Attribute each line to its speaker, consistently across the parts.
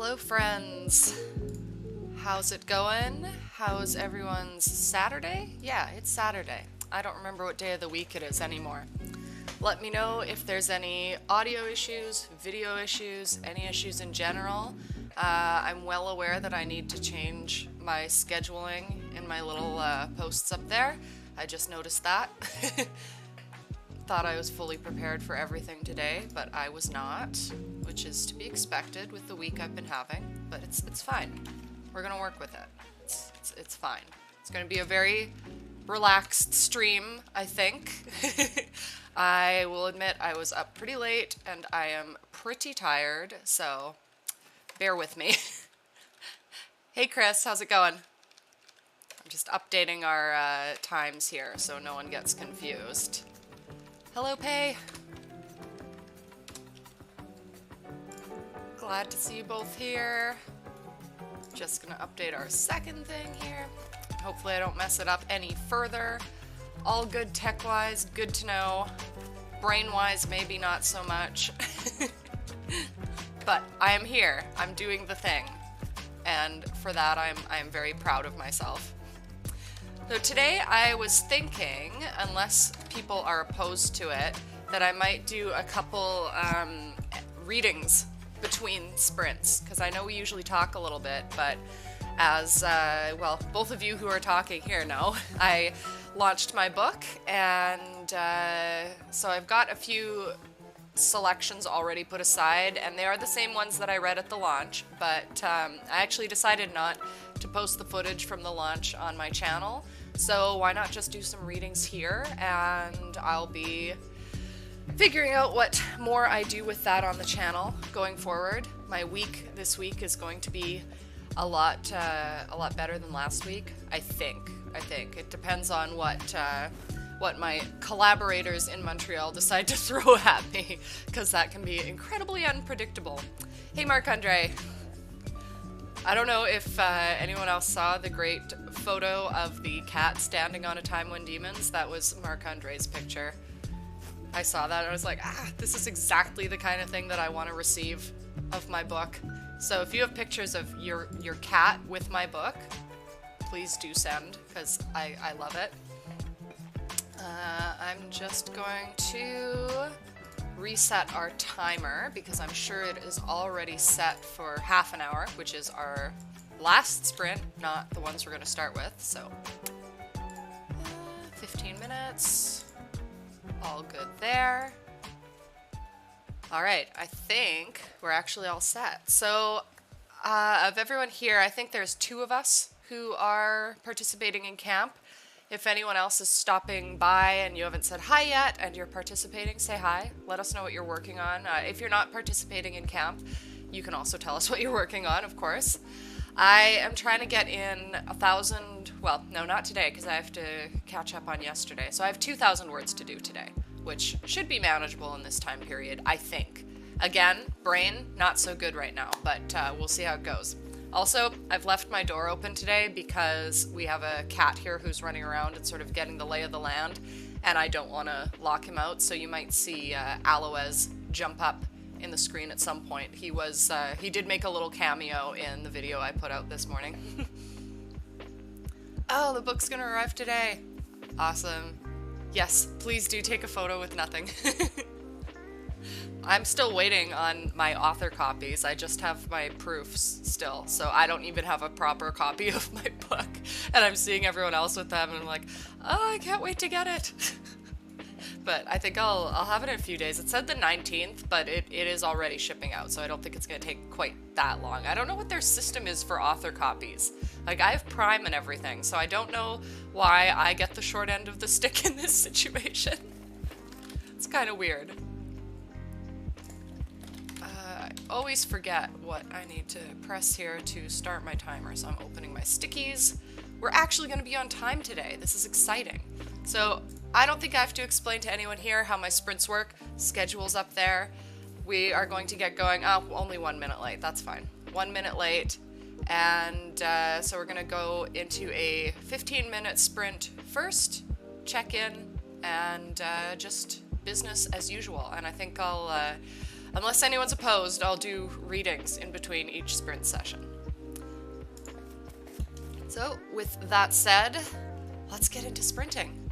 Speaker 1: Hello, friends. How's it going? How's everyone's Saturday? Yeah, it's Saturday. I don't remember what day of the week it is anymore. Let me know if there's any audio issues, video issues, any issues in general. I'm well aware that I need to change my scheduling in my little posts up there. I just noticed that. Thought I was fully prepared for everything today, but I was not, which is to be expected with the week I've been having, but it's fine. We're gonna work with it. It's fine. It's gonna be a very relaxed stream, I think. I will admit I was up pretty late and I am pretty tired, so bear with me. Hey Chris, how's it going? I'm just updating our times here so no one gets confused. Hello, Pay. Glad to see you both here. Just gonna update our second thing here. Hopefully I don't mess it up any further. All good tech-wise, good to know. Brain-wise, maybe not so much. But I am here. I'm doing the thing. And for that, I am very proud of myself. So today I was thinking, unless people are opposed to it, that I might do a couple readings between sprints, because I know we usually talk a little bit, but as, well, both of you who are talking here know, I launched my book, and so I've got a few selections already put aside, and they are the same ones that I read at the launch, but I actually decided not to post the footage from the launch on my channel. So why not just do some readings here, and I'll be figuring out what more I do with that on the channel going forward. My week this week is going to be a lot better than last week. I think it depends on what my collaborators in Montreal decide to throw at me, because that can be incredibly unpredictable. Hey, Marc-Andre. I don't know if anyone else saw the great photo of the cat standing on a time when demons. That was Marc-Andre's picture. I saw that and I was like, this is exactly the kind of thing that I want to receive of my book. So if you have pictures of your cat with my book, please do send, because I love it. I'm just going to reset our timer, because I'm sure it is already set for half an hour, which is our last sprint, not the ones we're going to start with. So 15 minutes, all good there. All right, I think we're actually all set. So of everyone here, I think there's 2 of us who are participating in camp. If anyone else is stopping by and you haven't said hi yet and you're participating, say hi. Let us know what you're working on. If you're not participating in camp, you can also tell us what you're working on, of course. I am trying to get in 1,000, well, no, not today, because I have to catch up on yesterday. So I have 2,000 words to do today, which should be manageable in this time period, I think. Again, brain, not so good right now, but we'll see how it goes. Also, I've left my door open today because we have a cat here who's running around and sort of getting the lay of the land, and I don't want to lock him out, so you might see Aloes jump up in the screen at some point. He did make a little cameo in the video I put out this morning. Oh, the book's gonna arrive today. Awesome. Yes, please do take a photo with nothing. I'm still waiting on my author copies. I just have my proofs still, so I don't even have a proper copy of my book. And I'm seeing everyone else with them, and I'm like, oh, I can't wait to get it. But I think I'll have it in a few days. It said the 19th, but it is already shipping out, so I don't think it's going to take quite that long. I don't know what their system is for author copies. Like, I have Prime and everything, so I don't know why I get the short end of the stick in this situation. It's kind of weird. I always forget what I need to press here to start my timer, so I'm opening my stickies. We're actually going to be on time today. This is exciting. So I don't think I have to explain to anyone here how my sprints work. Schedule's up there. We are going to get going. Oh, only 1 minute late. That's fine. 1 minute late. And so we're going to go into a 15-minute sprint first, check in, and just business as usual. And I think unless anyone's opposed, I'll do readings in between each sprint session. So with that said, let's get into sprinting.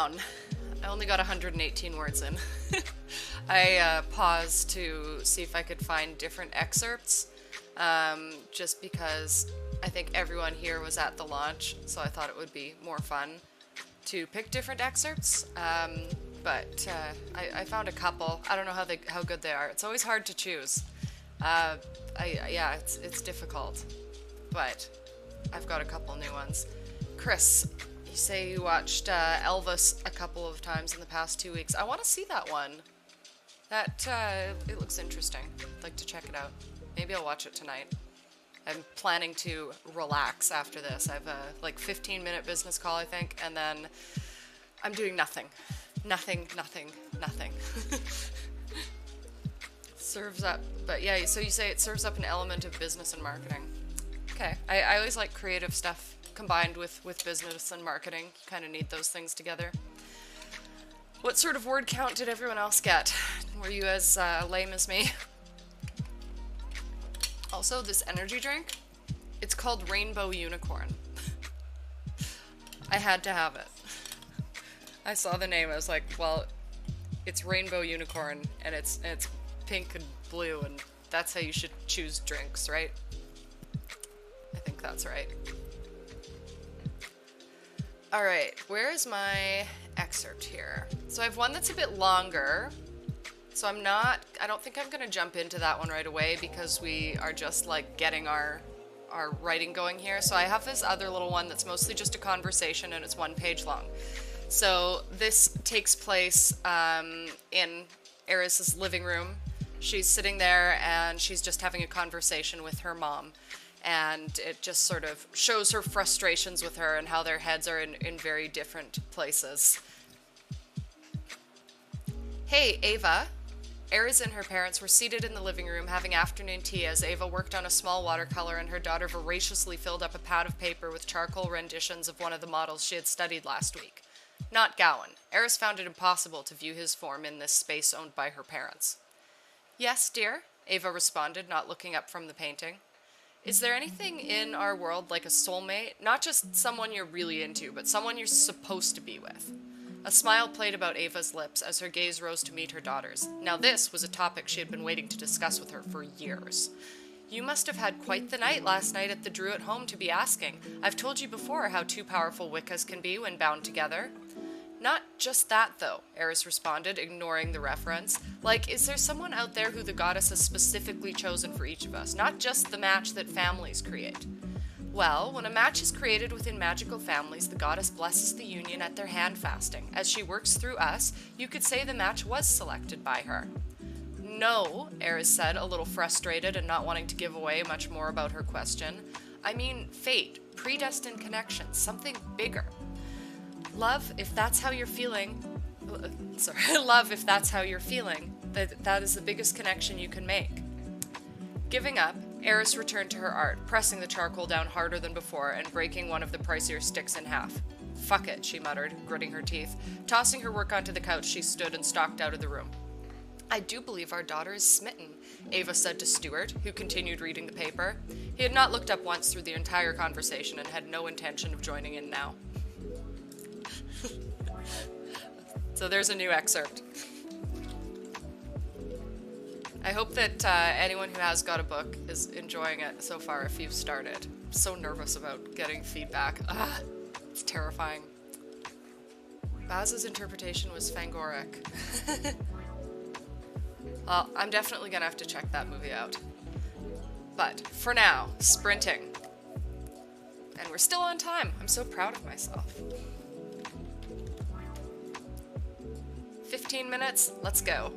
Speaker 1: down. I only got 118 words in. I paused to see if I could find different excerpts, just because I think everyone here was at the launch, so I thought it would be more fun to pick different excerpts. But I found a couple. I don't know how good they are. It's always hard to choose. Yeah, it's difficult, but I've got a couple new ones. Chris, you say you watched Elvis a couple of times in the past 2 weeks. I want to see that one. That it looks interesting. I'd like to check it out. Maybe I'll watch it tonight. I'm planning to relax after this. I have a 15-minute business call, I think, and then I'm doing nothing. Nothing. Serves up, but yeah, so you say it serves up an element of business and marketing. Okay, I always like creative stuff combined with business and marketing. You kind of need those things together. What sort of word count did everyone else get? Were you as lame as me? Also, this energy drink, it's called Rainbow Unicorn. I had to have it. I saw the name, I was like, well, it's Rainbow Unicorn, and it's pink and blue, and that's how you should choose drinks, right? I think that's right. Alright, where is my excerpt here? So I have one that's a bit longer, so I don't think I'm going to jump into that one right away because we are just getting our writing going here. So I have this other little one that's mostly just a conversation, and it's 1 page long. So this takes place in Eris's living room. She's sitting there and she's just having a conversation with her mom. And it just sort of shows her frustrations with her and how their heads are in very different places. Hey, Ava. Eris and her parents were seated in the living room having afternoon tea as Ava worked on a small watercolor and her daughter voraciously filled up a pad of paper with charcoal renditions of one of the models she had studied last week. Not Gowan. Eris found it impossible to view his form in this space owned by her parents. Yes, dear, Ava responded, not looking up from the painting. Is there anything in our world like a soulmate? Not just someone you're really into, but someone you're supposed to be with. A smile played about Ava's lips as her gaze rose to meet her daughter's. Now this was a topic she had been waiting to discuss with her for years. You must have had quite the night last night at the Druid home to be asking. I've told you before how two powerful Wiccas can be when bound together. Not just that, though, Eris responded, ignoring the reference. Is there someone out there who the goddess has specifically chosen for each of us, not just the match that families create? Well, when a match is created within magical families, the goddess blesses the union at their handfasting. As she works through us, you could say the match was selected by her. No, Eris said, a little frustrated and not wanting to give away much more about her question. I mean, fate, predestined connections, something bigger. Love, if that's how you're feeling, that is the biggest connection you can make. Giving up, Eris returned to her art, pressing the charcoal down harder than before and breaking one of the pricier sticks in half. Fuck it, she muttered, gritting her teeth. Tossing her work onto the couch, she stood and stalked out of the room. I do believe our daughter is smitten, Ava said to Stuart, who continued reading the paper. He had not looked up once through the entire conversation and had no intention of joining in now. So there's a new excerpt. I hope that anyone who has got a book is enjoying it so far if you've started. I'm so nervous about getting feedback. It's terrifying. Baz's interpretation was fangoric. Well, I'm definitely gonna have to check that movie out. But for now, sprinting. And we're still on time. I'm so proud of myself. 15 minutes, let's go.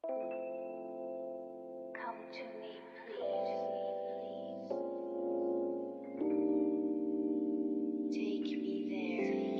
Speaker 2: Come to me, please. Take me there.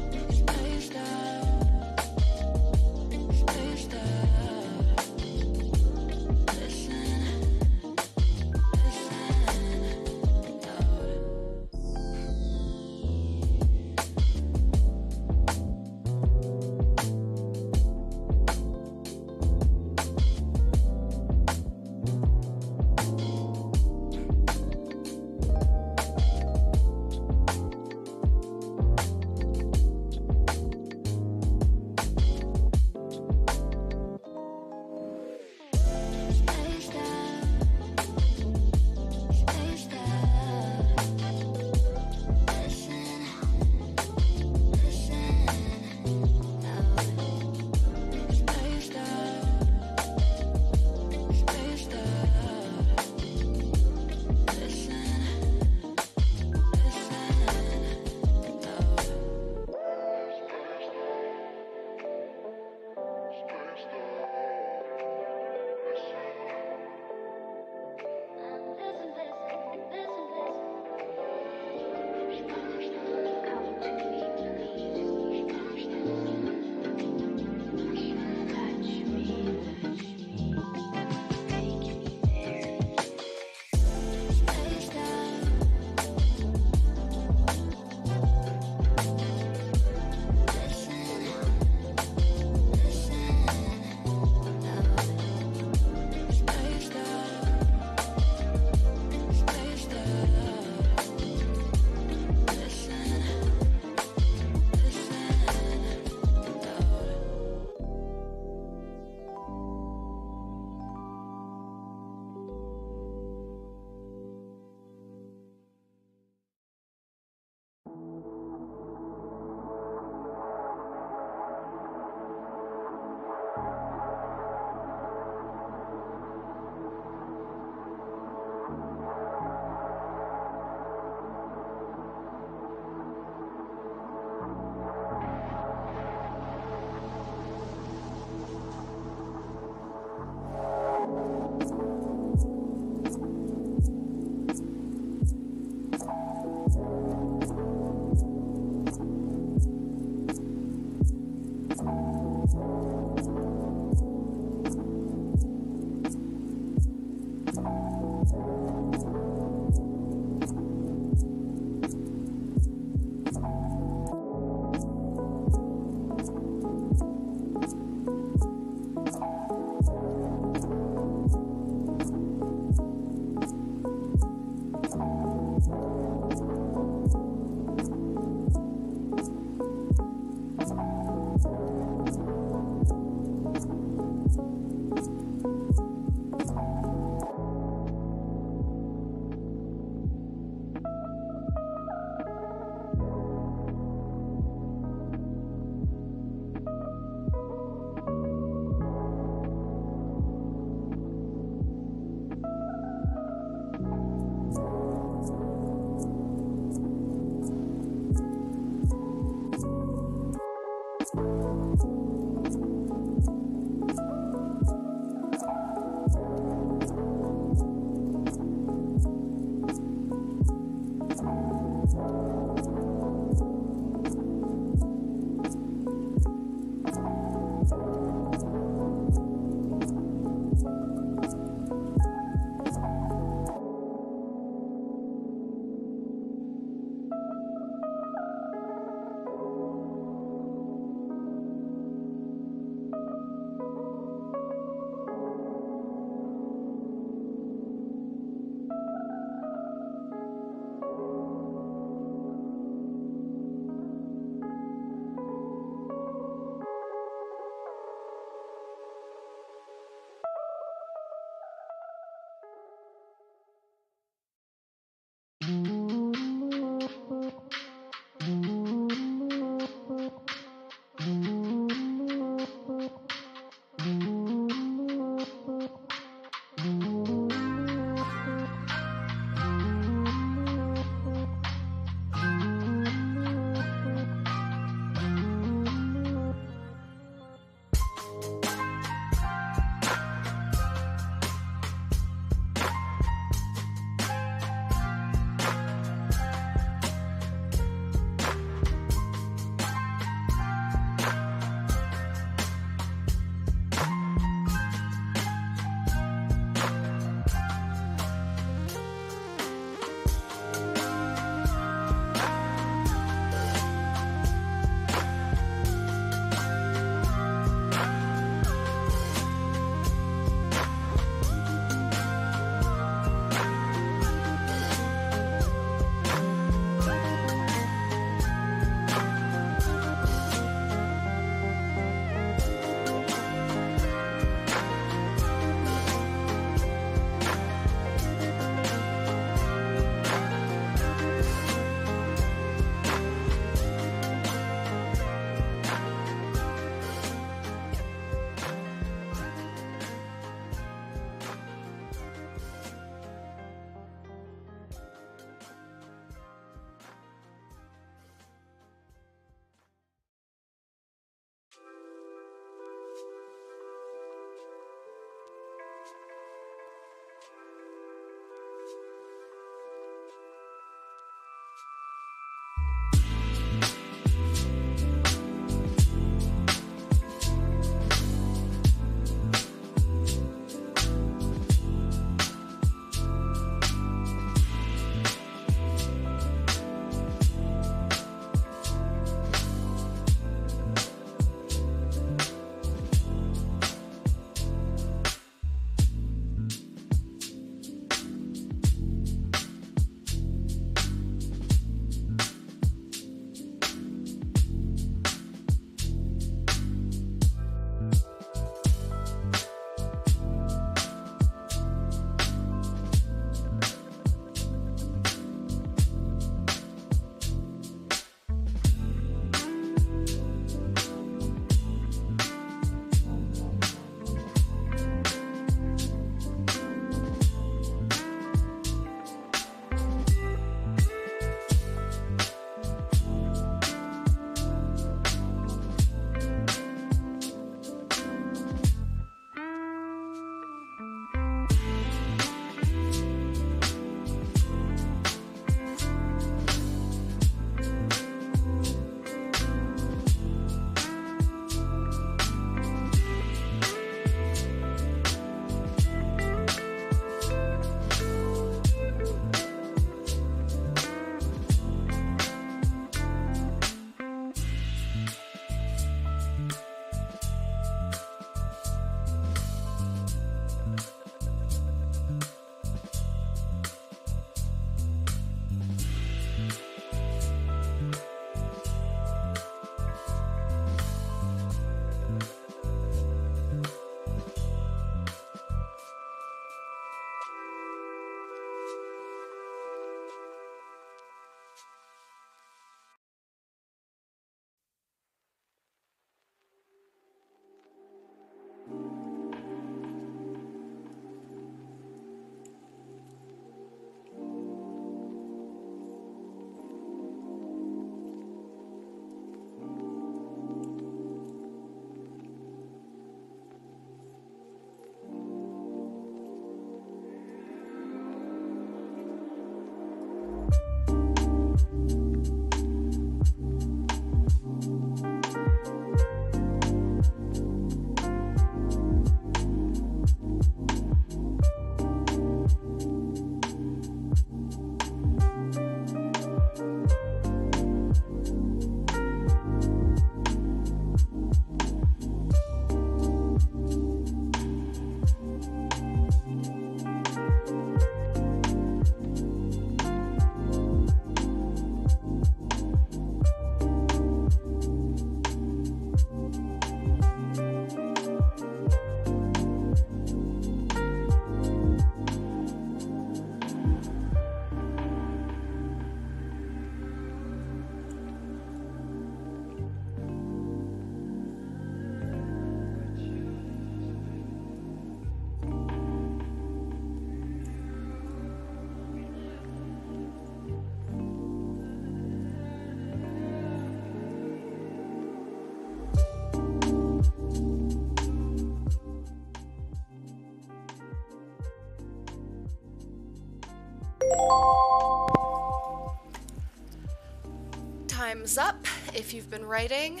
Speaker 1: time's up if you've been writing.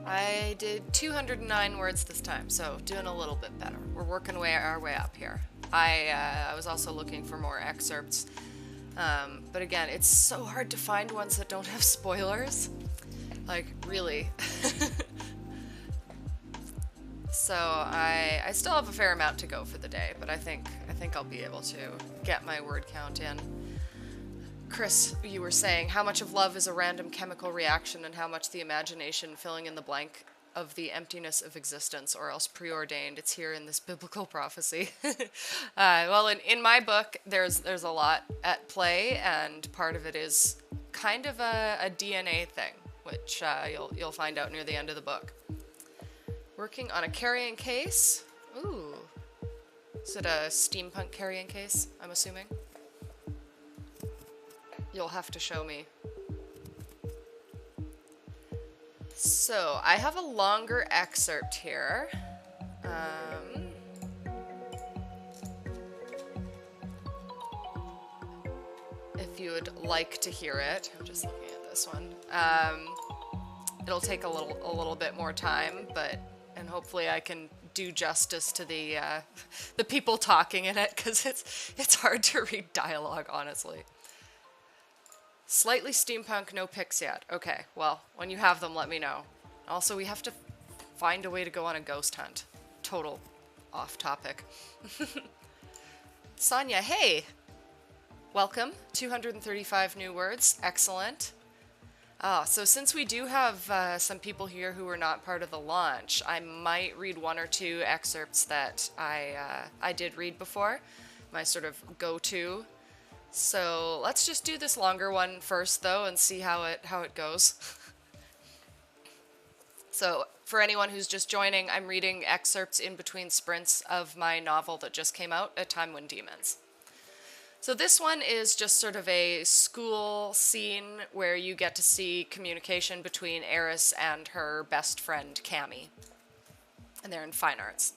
Speaker 1: I did 209 words this time, so doing a little bit better. We're working our way up here. I was also looking for more excerpts, but again, it's so hard to find ones that don't have spoilers. Like, really. So I still have a fair amount to go for the day, but I think I'll be able to get my word count in. Chris, you were saying how much of love is a random chemical reaction and how much the imagination filling in the blank of the emptiness of existence, or else preordained. It's here in this biblical prophecy. Well, in my book, there's a lot at play, and part of it is kind of a DNA thing, which you'll find out near the end of the book. Working on a carrying case. Ooh. Is it a steampunk carrying case, I'm assuming? You'll have to show me. So, I have a longer excerpt here. If you would like to hear it. I'm just looking at this one. It'll take a little bit more time, and hopefully I can do justice to the people talking in it, because it's hard to read dialogue, honestly. Slightly steampunk, no pics yet. Okay, well, when you have them, let me know. Also, we have to find a way to go on a ghost hunt. Total off topic. Sonia, hey! Welcome. 235 new words. Excellent. So since we do have some people here who are not part of the launch, I might read one or two excerpts that I did read before. My sort of go-to. So let's just do this longer one first, though, and see how it goes. So for anyone who's just joining, I'm reading excerpts in between sprints of my novel that just came out, A Time When Demons. So this one is just sort of a school scene where you get to see communication between Eris and her best friend, Cammy. And they're in fine arts.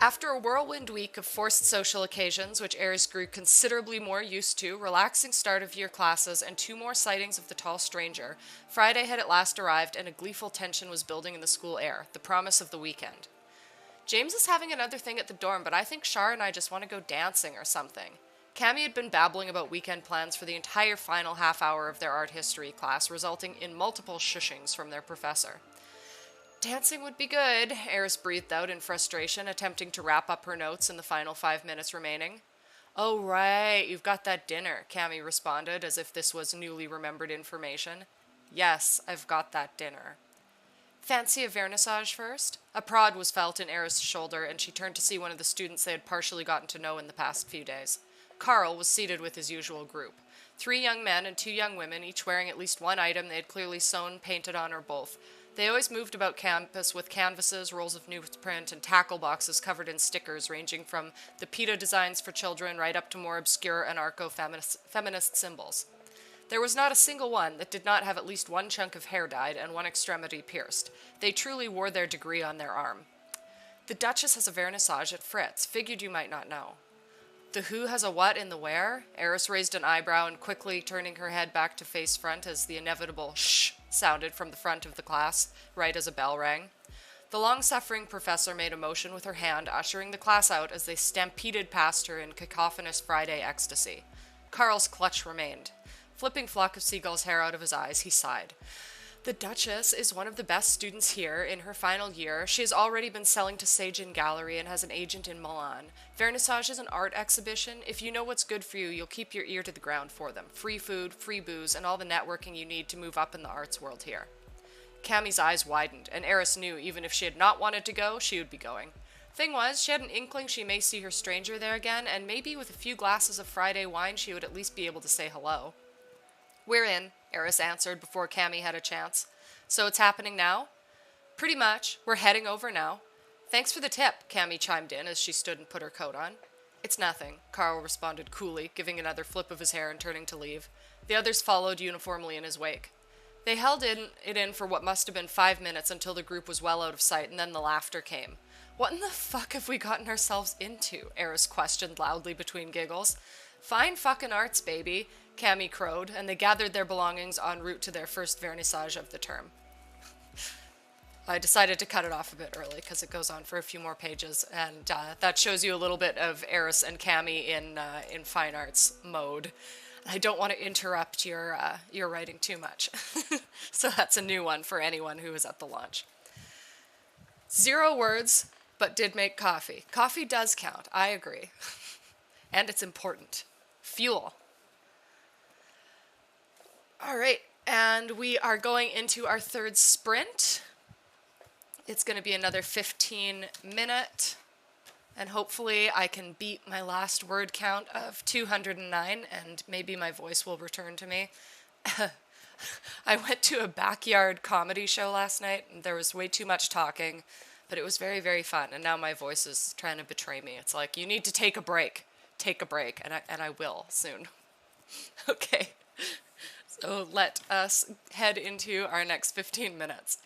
Speaker 1: After a whirlwind week of forced social occasions, which Eris grew considerably more used to, relaxing start-of-year classes, and 2 more sightings of the tall stranger, Friday had at last arrived, and a gleeful tension was building in the school air, the promise of the weekend. James is having another thing at the dorm, but I think Shar and I just want to go dancing or something. Cammy had been babbling about weekend plans for the entire final half hour of their art history class, resulting in multiple shushings from their professor. Dancing would be good, Eris breathed out in frustration, attempting to wrap up her notes in the final 5 minutes remaining. Oh, right, you've got that dinner, Cammy responded, as if this was newly remembered information. Yes, I've got that dinner. Fancy a vernissage first? A prod was felt in Eris' shoulder, and she turned to see one of the students they had partially gotten to know in the past few days. Carl was seated with his usual group. 3 young men and 2 young women, each wearing at least one item they had clearly sewn, painted on, or both. They always moved about campus with canvases, rolls of newsprint, and tackle boxes covered in stickers ranging from the PETA designs for children right up to more obscure anarcho-feminist symbols. There was not a single one that did not have at least one chunk of hair dyed and one extremity pierced. They truly wore their degree on their arm. The Duchess has a vernissage at Fritz. Figured you might not know. The who has a what in the where? Eris raised an eyebrow and quickly turning her head back to face front as the inevitable shh sounded from the front of the class, right as a bell rang. The long-suffering professor made a motion with her hand, ushering the class out as they stampeded past her in cacophonous Friday ecstasy. Carl's clutch remained. Flipping flock of seagulls' hair out of his eyes, he sighed. The Duchess is one of the best students here in her final year. She has already been selling to Seijin Gallery and has an agent in Milan. Vernissage is an art exhibition. If you know what's good for you, you'll keep your ear to the ground for them. Free food, free booze, and all the networking you need to move up in the arts world here. Cammy's eyes widened, and Eris knew even if she had not wanted to go, she would be going. Thing was, she had an inkling she may see her stranger there again, and maybe with a few glasses of Friday wine she would at least be able to say hello. We're in, Eris answered before Cammy had a chance. So it's happening now? Pretty much. We're heading over now. Thanks for the tip, Cammy chimed in as she stood and put her coat on. It's nothing, Carl responded coolly, giving another flip of his hair and turning to leave. The others followed uniformly in his wake. They held it in for what must have been 5 minutes until the group was well out of sight, and then the laughter came. What in the fuck have we gotten ourselves into? Eris questioned loudly between giggles. Fine fucking arts, baby. Cammy crowed, and they gathered their belongings en route to their first vernissage of the term. I decided to cut it off a bit early because it goes on for a few more pages, and that shows you a little bit of Eris and Cammy in fine arts mode. I don't want to interrupt your writing too much, so that's a new one for anyone who was at the launch. 0 words, but did make coffee. Coffee does count. I agree, and it's important. Fuel. All right, and we are going into our third sprint. It's going to be another 15-minute, and hopefully I can beat my last word count of 209, and maybe my voice will return to me. I went to a backyard comedy show last night, and there was way too much talking, but it was very, very fun, and now my voice is trying to betray me. It's like, you need to take a break. Take a break, and I will soon. Okay, so let us head into our next 15 minutes.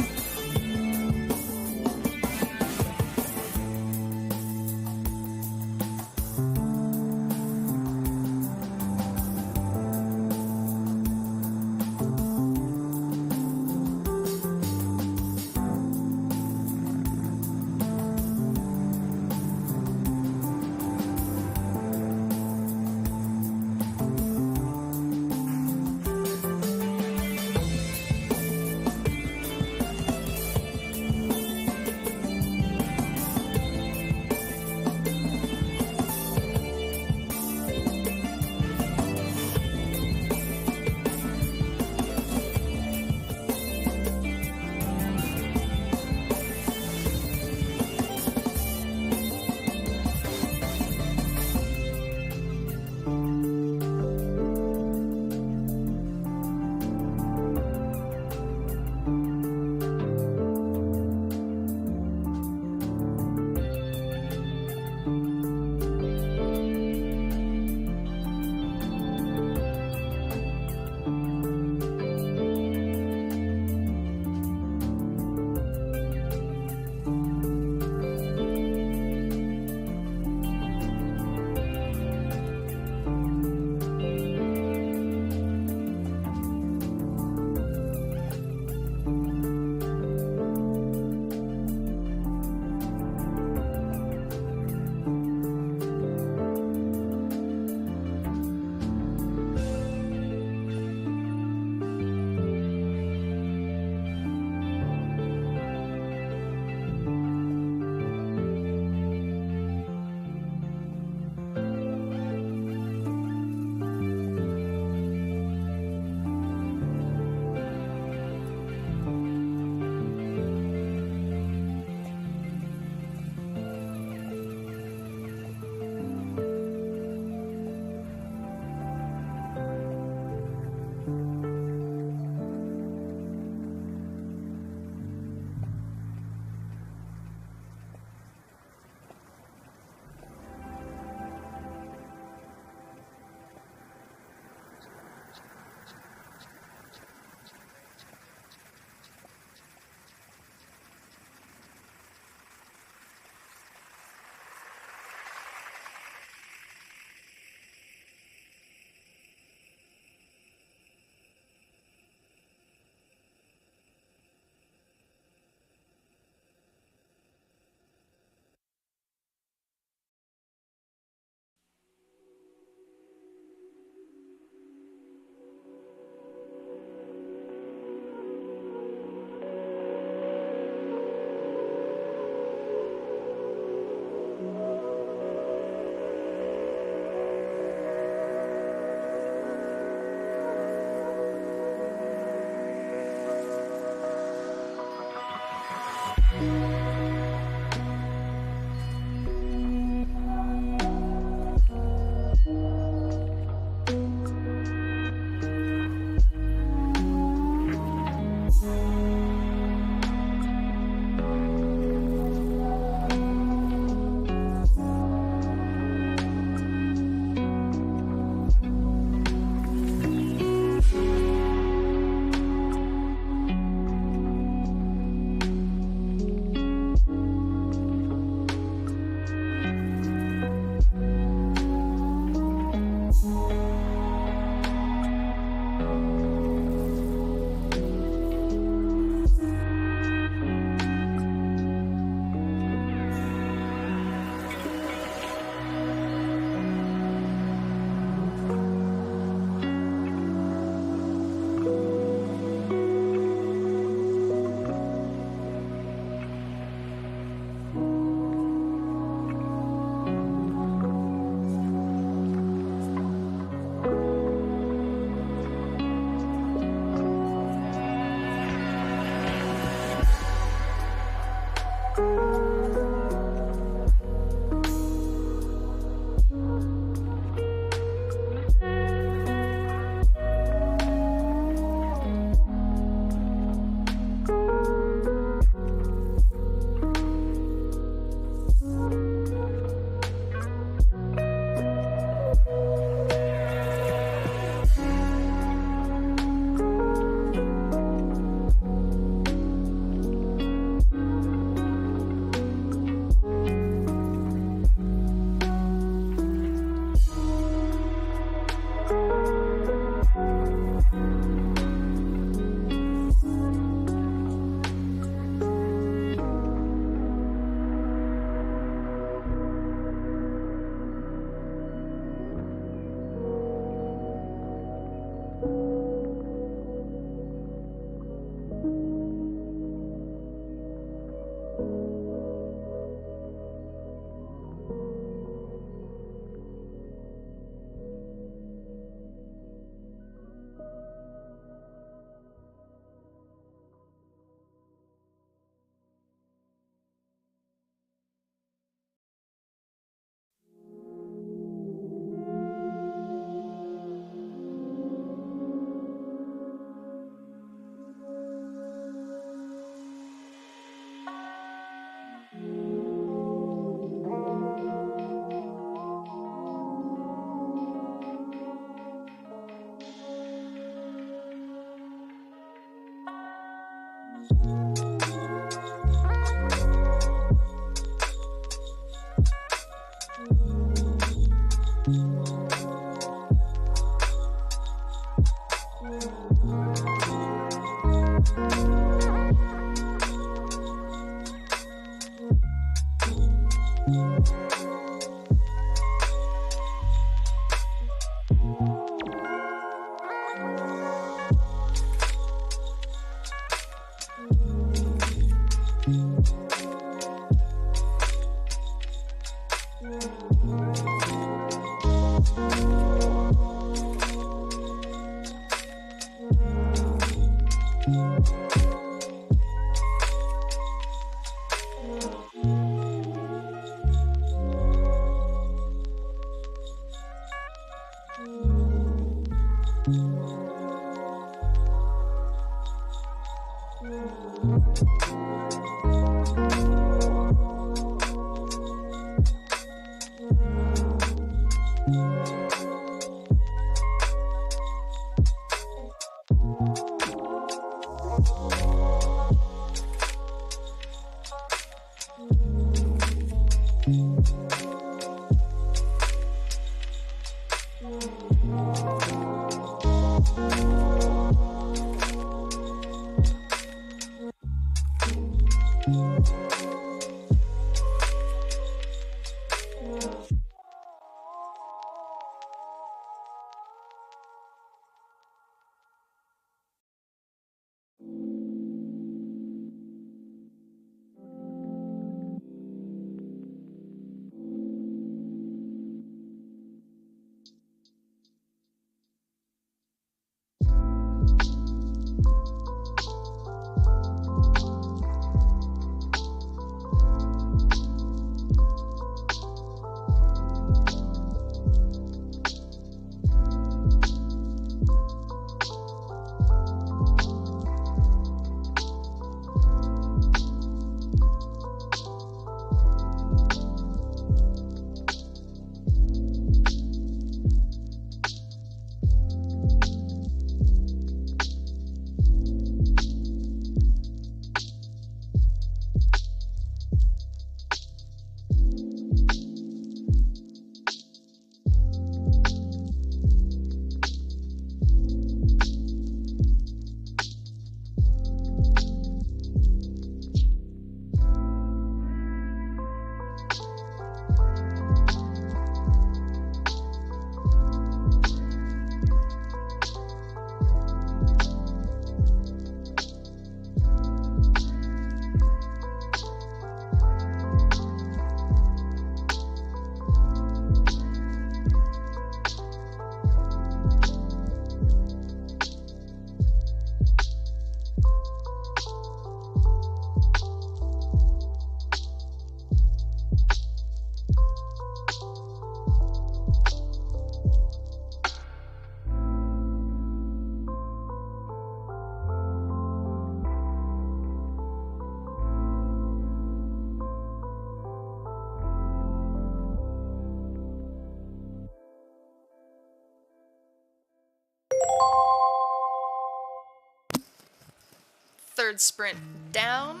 Speaker 1: Third sprint down.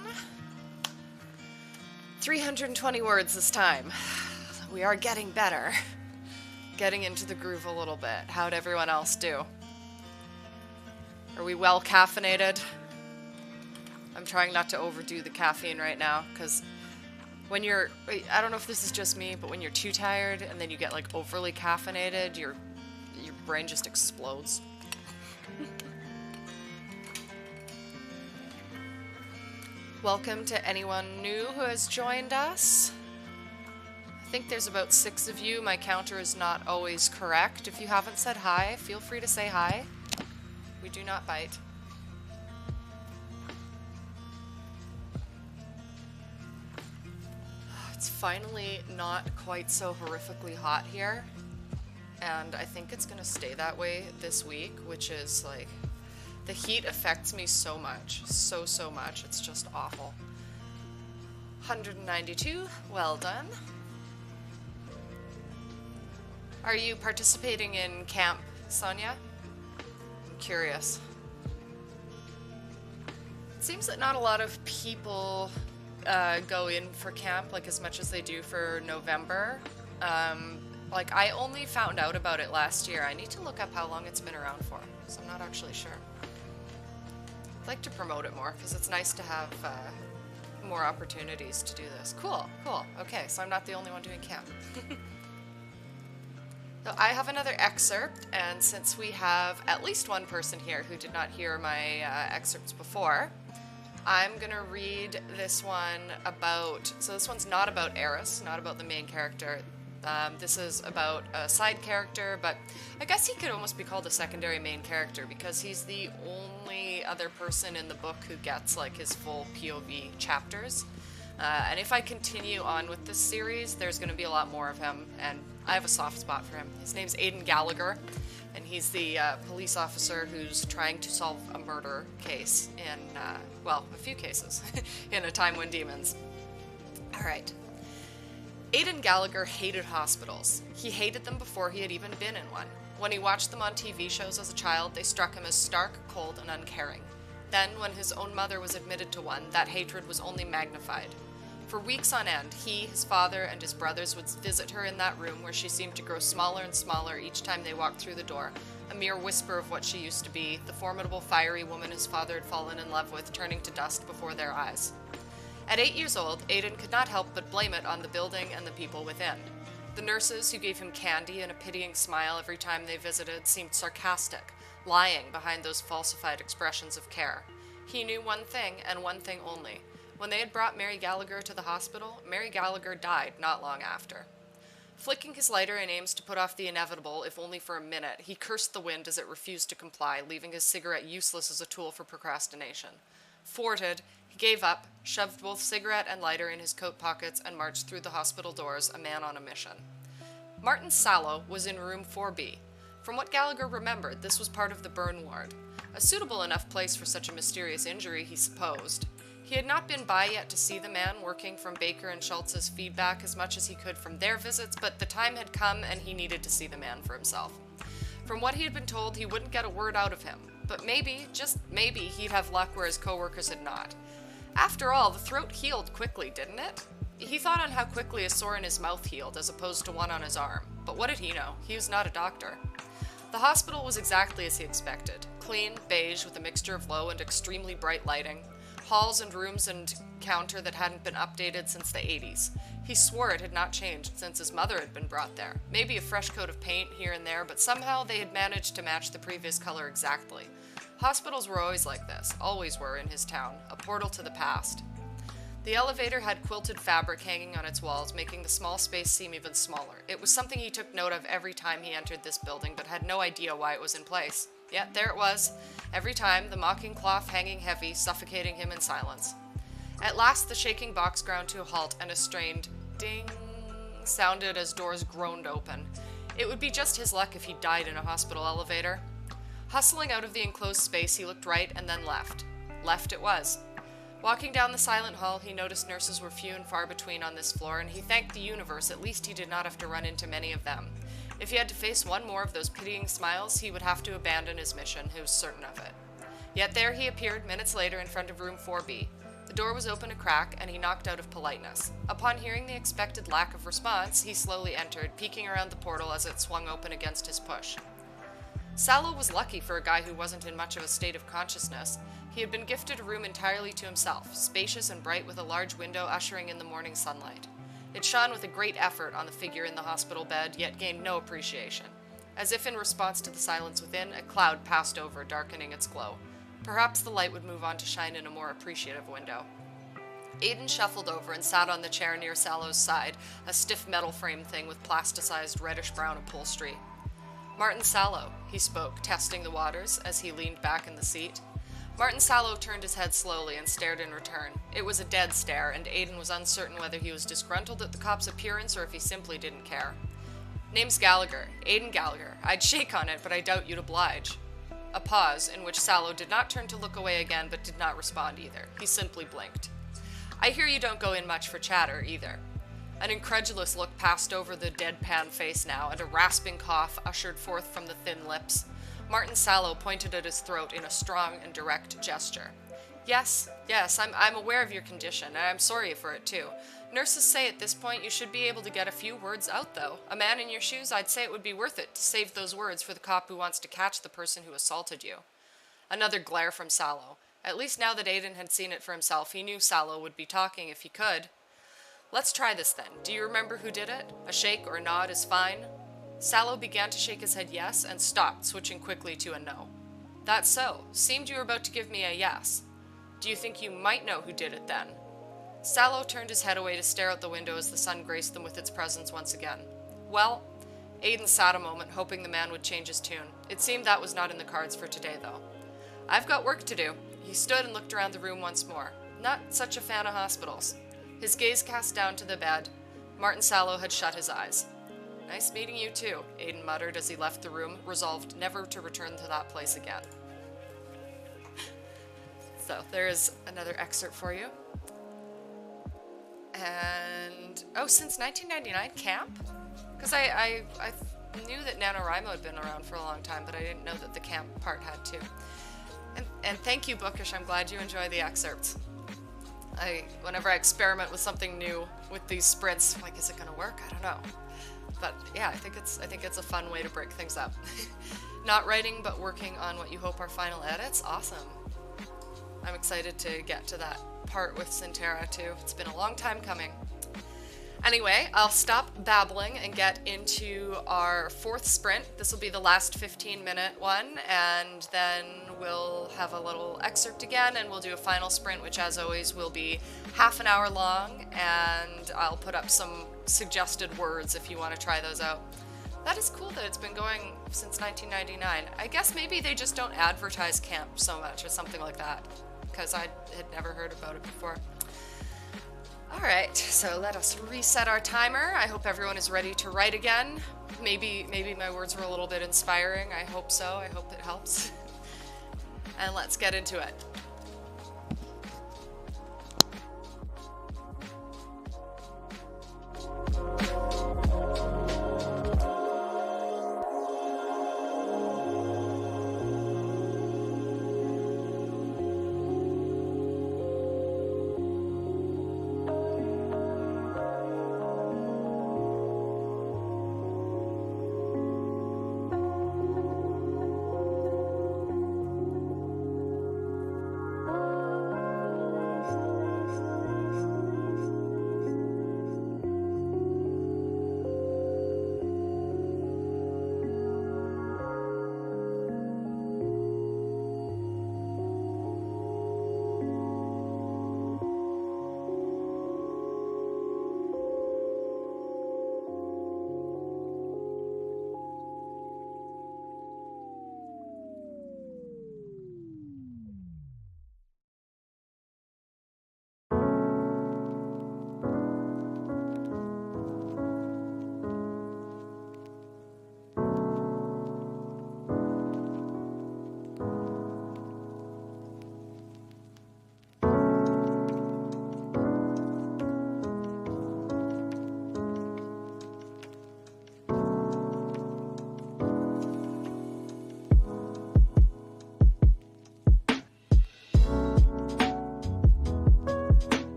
Speaker 1: 320 words this time. We are getting better. Getting into the groove a little bit. How'd everyone else do? Are we well caffeinated? I'm trying not to overdo the caffeine right now, because when you're, I don't know if this is just me, but when you're too tired and then you get like overly caffeinated, your brain just explodes. Welcome to anyone new who has joined us. I think there's about 6 of you. My counter is not always correct. If you haven't said hi, feel free to say hi. We do not bite. It's finally not quite so horrifically hot here. And I think it's gonna stay that way this week, which is like, the heat affects me so much, so much. It's just awful. 192, well done. Are you participating in camp, Sonia? I'm curious. It seems that not a lot of people go in for camp like as much as they do for November. Like I only found out about it last year. I need to look up how long it's been around for, so I'm not actually sure. I'd like to promote it more because it's nice to have more opportunities to do this. Cool, cool. Okay, so I'm not the only one doing camp. So I have another excerpt, and since we have at least one person here who did not hear my excerpts before, I'm gonna read this one about, so this one's not about Eris, not about the main character. This is about a side character, but I guess he could almost be called a secondary main character because he's the only other person in the book who gets like his full POV chapters. And if I continue on with this series, there's going to be a lot more of him, and I have a soft spot for him. His name's Aidan Gallagher, and he's the police officer who's trying to solve a murder case in, well, a few cases, in A Time When Demons. Alright. Aidan Gallagher hated hospitals. He hated them before he had even been in one. When he watched them on TV shows as a child, they struck him as stark, cold, and uncaring. Then, when his own mother was admitted to one, that hatred was only magnified. For weeks on end, he, his father, and his brothers would visit her in that room where she seemed to grow smaller and smaller each time they walked through the door, a mere whisper of what she used to be, the formidable, fiery woman his father had fallen in love with, turning to dust before their eyes. At 8 years old, Aidan could not help but blame it on the building and the people within. The nurses, who gave him candy and a pitying smile every time they visited, seemed sarcastic, lying behind those falsified expressions of care. He knew one thing, and one thing only. When they had brought Mary Gallagher to the hospital, Mary Gallagher died not long after. Flicking his lighter in aims to put off the inevitable, if only for a minute, he cursed the wind as it refused to comply, leaving his cigarette useless as a tool for procrastination. Thwarted, he gave up, shoved both cigarette and lighter in his coat pockets, and marched through the hospital doors, a man on a mission. Martin Sallow was in room 4B. From what Gallagher remembered, this was part of the burn ward. A suitable enough place for such a mysterious injury, he supposed. He had not been by yet to see the man, working from Baker and Schultz's feedback as much as he could from their visits, but the time had come and he needed to see the man for himself. From what he had been told, he wouldn't get a word out of him, but maybe, just maybe, he'd have luck where his co-workers had not. After all, the throat healed quickly, didn't it? He thought on how quickly a sore in his mouth healed as opposed to one on his arm, but what did he know? He was not a doctor. The hospital was exactly as he expected. Clean, beige, with a mixture of low and extremely bright lighting. Halls and rooms and counter that hadn't been updated since the 80s. He swore it had not changed since his mother had been brought there. Maybe a fresh coat of paint here and there, but somehow they had managed to match the previous color exactly. Hospitals were always like this, always were in his town, a portal to the past. The elevator had quilted fabric hanging on its walls, making the small space seem even smaller. It was something he took note of every time he entered this building, but had no idea why it was in place. Yet there it was, every time, the mocking cloth hanging heavy, suffocating him in silence. At last the shaking box ground to a halt, and a strained ding sounded as doors groaned open. It would be just his luck if he died in a hospital elevator. Hustling out of the enclosed space, he looked right and then left. Left it was. Walking down the silent hall, he noticed nurses were few and far between on this floor, and he thanked the universe at least he did not have to run into many of them. If he had to face one more of those pitying smiles, he would have to abandon his mission, he was certain of it. Yet there he appeared minutes later in front of room 4B. The door was open a crack, and he knocked out of politeness. Upon hearing the expected lack of response, he slowly entered, peeking around the portal as it swung open against his push. Sallow was lucky for a guy who wasn't in much of a state of consciousness. He had been gifted a room entirely to himself, spacious and bright with a large window ushering in the morning sunlight. It shone with a great effort on the figure in the hospital bed, yet gained no appreciation. As if in response to the silence within, a cloud passed over, darkening its glow. Perhaps the light would move on to shine in a more appreciative window. Aidan shuffled over and sat on the chair near Sallow's side, a stiff metal frame thing with plasticized reddish-brown upholstery. "Martin Sallow," he spoke, testing the waters as he leaned back in the seat. Martin Sallow turned his head slowly and stared in return. It was a dead stare, and Aidan was uncertain whether he was disgruntled at the cop's appearance or if he simply didn't care. "Name's Gallagher. Aidan Gallagher. I'd shake on it, but I doubt you'd oblige." A pause, in which Sallow did not turn to look away again, but did not respond either. He simply blinked. "I hear you don't go in much for chatter, either." An incredulous look passed over the deadpan face now, and a rasping cough ushered forth from the thin lips. Martin Sallow pointed at his throat in a strong and direct gesture. Yes, I'm aware of your condition, and I'm sorry for it too. Nurses say at this point you should be able to get a few words out, though. A man in your shoes, I'd say it would be worth it to save those words for the cop who wants to catch the person who assaulted you." Another glare from Sallow. At least now that Aiden had seen it for himself, he knew Sallow would be talking if he could. Let's try this then. Do you remember who did it? A shake or a nod is fine. Sallow began to shake his head yes and stopped, switching quickly to a no. That's so. Seemed you were about to give me a yes. Do you think you might know who did it then? Sallow turned his head away to stare out the window as the sun graced them with its presence once again. Well, Aiden sat a moment, hoping the man would change his tune. It seemed that was not in the cards for today, though. I've got work to do. He stood and looked around the room once more. Not such a fan of hospitals. His gaze cast down to the bed. Martin Sallow had shut his eyes. Nice meeting you too, Aiden muttered as he left the room, resolved never to return to that place again. So there's another excerpt for you. And, oh, since 1999, camp? Because I knew that NaNoWriMo had been around for a long time, but I didn't know that the camp part had too. And thank you, Bookish. I'm glad you enjoy the excerpts. Whenever I experiment with something new with these sprints, I'm like, is it going to work? I don't know. But yeah, I think it's a fun way to break things up. Not writing, but working on what you hope are final edits. Awesome. I'm excited to get to that part with Sintera too. It's been a long time coming. Anyway, I'll stop babbling and get into our fourth sprint. This will be the last 15-minute one, and then we'll have a little excerpt again, and we'll do a final sprint, which as always will be half an hour long, and I'll put up some suggested words if you want to try those out. That is cool that it's been going since 1999. I guess maybe they just don't advertise camp so much or something like that, because I had never heard about it before. Alright, so let us reset our timer. I hope everyone is ready to write again. Maybe my words were a little bit inspiring. I hope so. I hope it helps. And let's get into it.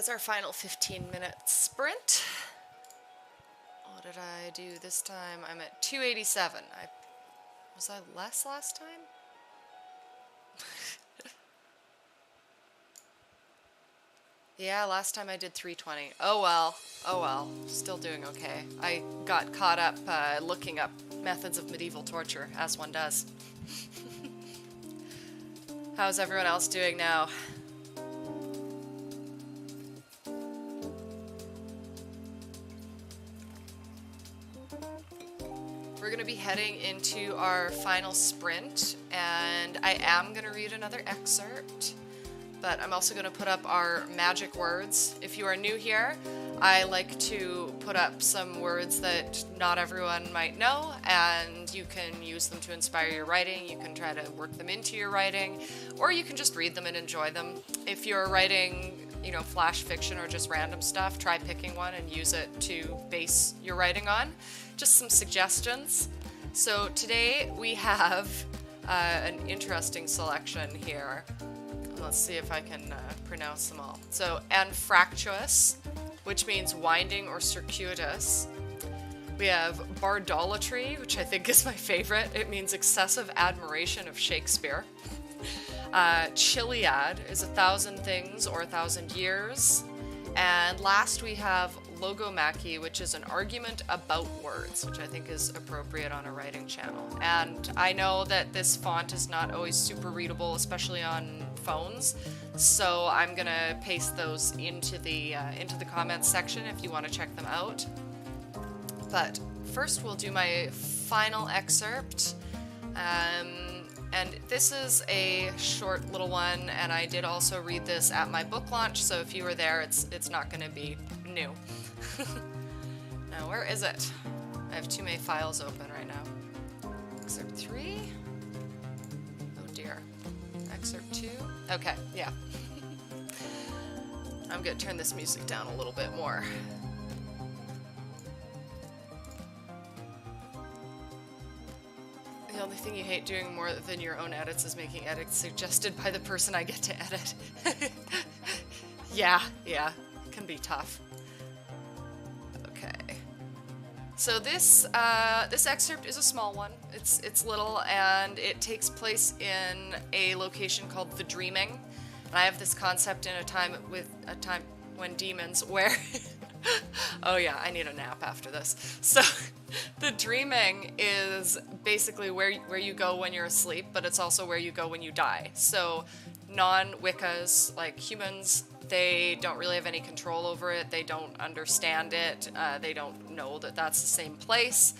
Speaker 1: is our final 15-minute sprint. What did I do this time? I'm at 287. Was I less last time? Yeah, last time I did 320. Oh well. Oh well. Still doing okay. I got caught up looking up methods of medieval torture, as one does. How's everyone else doing now? We're going to be heading into our final sprint, and I am going to read another excerpt, but I'm also going to put up our magic words. If you are new here, I like to put up some words that not everyone might know, and you can use them to inspire your writing. You can try to work them into your writing, or you can just read them and enjoy them. If you're writing, flash fiction or just random stuff, try picking one and use it to base your writing on. Just some suggestions. So today we have an interesting selection here. Let's see if I can pronounce them all. So, anfractuous, which means winding or circuitous. We have bardolatry, which I think is my favorite. It means excessive admiration of Shakespeare. Chiliad is 1,000 things or 1,000 years. And last we have logomachy, which is an argument about words, which I think is appropriate on a writing channel. And I know that this font is not always super readable, especially on phones, so I'm gonna paste those into the comments section if you want to check them out. But first we'll do my final excerpt. And this is a short little one, and I did also read this at my book launch, so if you were there, it's not going to be new. Now, where is it? I have too many files open right now. Excerpt 3? Oh dear. Excerpt 2? Okay, yeah. I'm going to turn this music down a little bit more. The only thing you hate doing more than your own edits is making edits suggested by the person I get to edit. Yeah, it can be tough. Okay. So this excerpt is a small one. It's little, and it takes place in a location called The Dreaming. And I have this concept in a time when demons where oh yeah, I need a nap after this. So The Dreaming is basically where you go when you're asleep, but it's also where you go when you die. So non-Wiccas, like humans, they don't really have any control over it. They don't understand it. They don't know that that's the same place.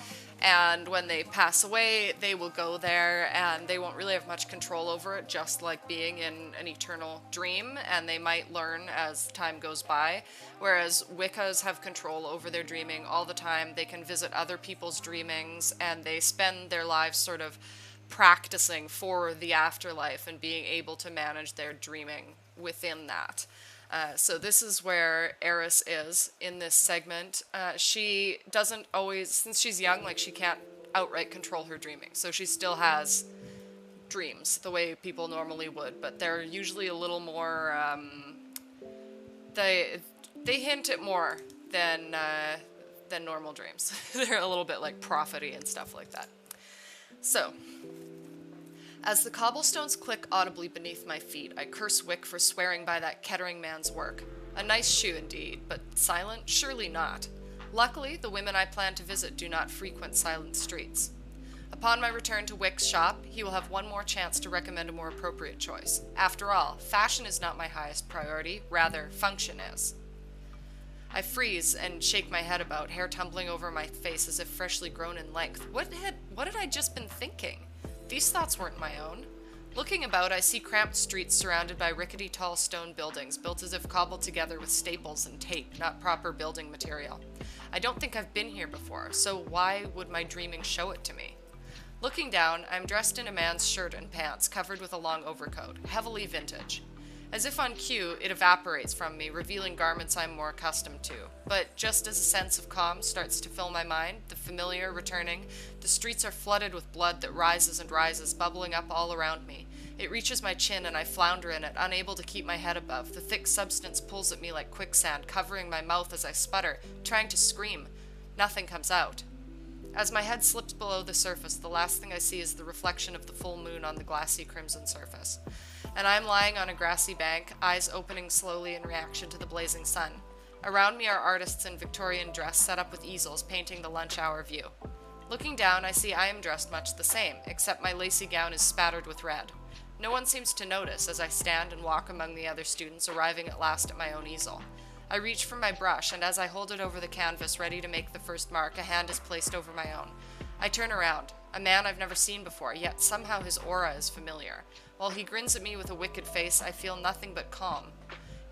Speaker 1: And when they pass away, they will go there, and they won't really have much control over it, just like being in an eternal dream, and they might learn as time goes by. Whereas Wiccas have control over their dreaming all the time. They can visit other people's dreamings, and they spend their lives sort of practicing for the afterlife and being able to manage their dreaming within that. So this is where Eris is in this segment. She doesn't always, since she's young, like she can't outright control her dreaming. So she still has dreams the way people normally would, but they're usually a little more, they hint at more than normal dreams. They're a little bit like prophet-y and stuff like that. So, as the cobblestones click audibly beneath my feet, I curse Wick for swearing by that Kettering man's work. A nice shoe indeed, but silent? Surely not. Luckily, the women I plan to visit do not frequent silent streets. Upon my return to Wick's shop, he will have one more chance to recommend a more appropriate choice. After all, fashion is not my highest priority, rather, function is. I freeze and shake my head about, hair tumbling over my face as if freshly grown in length. What had I just been thinking? These thoughts weren't my own. Looking about, I see cramped streets surrounded by rickety tall stone buildings, built as if cobbled together with staples and tape, not proper building material. I don't think I've been here before, so why would my dreaming show it to me? Looking down, I'm dressed in a man's shirt and pants, covered with a long overcoat, heavily vintage. As if on cue, it evaporates from me, revealing garments I'm more accustomed to. But just as a sense of calm starts to fill my mind, the familiar returning, the streets are flooded with blood that rises and rises, bubbling up all around me. It reaches my chin and I flounder in it, unable to keep my head above. The thick substance pulls at me like quicksand, covering my mouth as I sputter, trying to scream. Nothing comes out. As my head slips below the surface, the last thing I see is the reflection of the full moon on the glassy crimson surface. And I'm lying on a grassy bank, eyes opening slowly in reaction to the blazing sun. Around me are artists in Victorian dress set up with easels painting the lunch hour view. Looking down, I see I am dressed much the same, except my lacy gown is spattered with red. No one seems to notice as I stand and walk among the other students, arriving at last at my own easel. I reach for my brush, and as I hold it over the canvas, ready to make the first mark, a hand is placed over my own. I turn around. A man I've never seen before, yet somehow his aura is familiar. While he grins at me with a wicked face, I feel nothing but calm.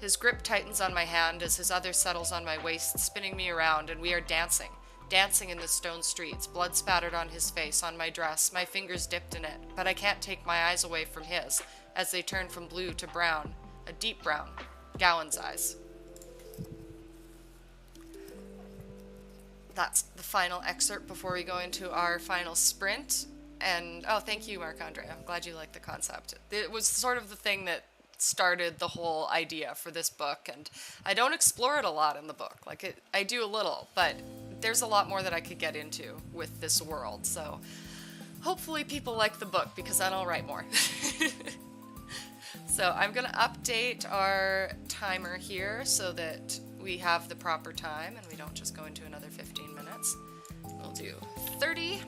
Speaker 1: His grip tightens on my hand as his other settles on my waist, spinning me around, and we are dancing in the stone streets, blood spattered on his face, on my dress, my fingers dipped in it, but I can't take my eyes away from his, as they turn from blue to brown, a deep brown, Gowan's eyes. That's the final excerpt before we go into our final sprint. And, oh, thank you, Marc-Andre. I'm glad you liked the concept. It was sort of the thing that started the whole idea for this book, and I don't explore it a lot in the book. I do a little, but there's a lot more that I could get into with this world, so hopefully people like the book, because then I'll write more. So I'm going to update our timer here so that we have the proper time and we don't just go into another 15 minutes. We'll do 30.